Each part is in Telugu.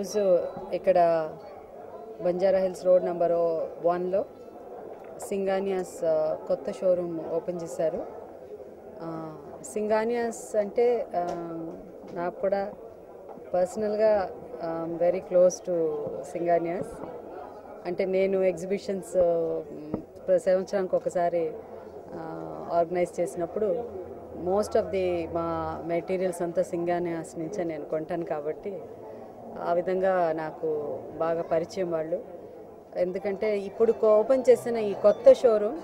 ఈరోజు ఇక్కడ బంజారా హిల్స్ రోడ్ నెంబర్ 1లో సింగానియాస్ కొత్త షోరూమ్ ఓపెన్ చేశారు. సింగానియాస్ అంటే నాకు కూడా పర్సనల్గా వెరీ క్లోజ్ టు సింగానియాస్. అంటే నేను ఎగ్జిబిషన్స్ సంవత్సరానికి ఒకసారి ఆర్గనైజ్ చేసినప్పుడు మోస్ట్ ఆఫ్ ది మా మెటీరియల్స్ అంతా సింగానియాస్ నుంచే నేను కొంటాను కాబట్టి ఆ విధంగా నాకు బాగా పరిచయం వాళ్ళు. ఎందుకంటే ఇప్పుడు ఓపెన్ చేసిన ఈ కొత్త షోరూమ్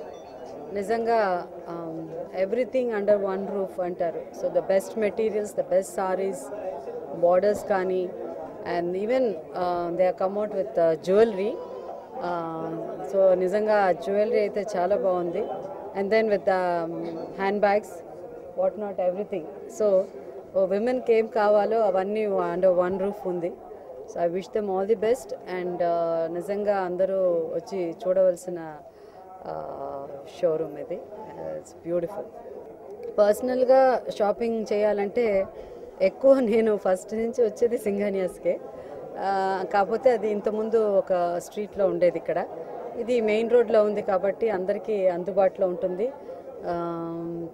నిజంగా ఎవ్రీథింగ్ అండర్ వన్ రూఫ్ అంటారు. So the best materials, the best saris, borders కానీ, and even they are come out with jewellery. So నిజంగా జ్యువెలరీ అయితే చాలా బాగుంది. And then with handbags, what not, everything. So విమెన్కి ఏం కావాలో అవన్నీ అండర్ వన్ రూఫ్ ఉంది. So I wish them all the best. And నిజంగా అందరూ వచ్చి చూడవలసిన షోరూమ్ ఇది. It's beautiful. పర్సనల్గా షాపింగ్ చేయాలంటే ఎక్కువ నేను ఫస్ట్ నుంచి వచ్చేది సింగానియాస్కే. కాకపోతే అది ఇంతకుముందు ఒక స్ట్రీట్లో ఉండేది. ఇక్కడ ఇది మెయిన్ రోడ్లో ఉంది కాబట్టి అందరికీ అందుబాటులో ఉంటుంది.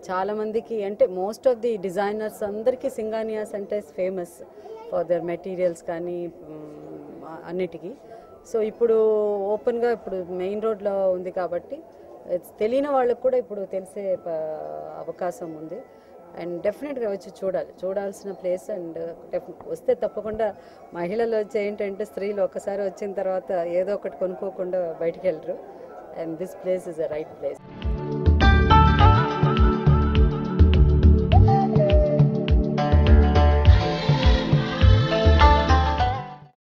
చాలామందికి అంటే మోస్ట్ ఆఫ్ ది డిజైనర్స్ అందరికీ సింగానియాస్ అంటే ఫేమస్ ఫర్ దర్ మెటీరియల్స్ కానీ అన్నిటికీ. సో ఇప్పుడు ఓపెన్గా ఇప్పుడు మెయిన్ రోడ్లో ఉంది కాబట్టి తెలియని వాళ్ళకు కూడా ఇప్పుడు తెలిసే అవకాశం ఉంది. అండ్ డెఫినెట్గా వచ్చి చూడాల్సిన ప్లేస్. అండ్ వస్తే తప్పకుండా మహిళలు వచ్చి ఏంటంటే స్త్రీలు ఒక్కసారి వచ్చిన తర్వాత ఏదో ఒకటి కొనుక్కోకుండా బయటికి వెళ్ళరు. And this place is a right place.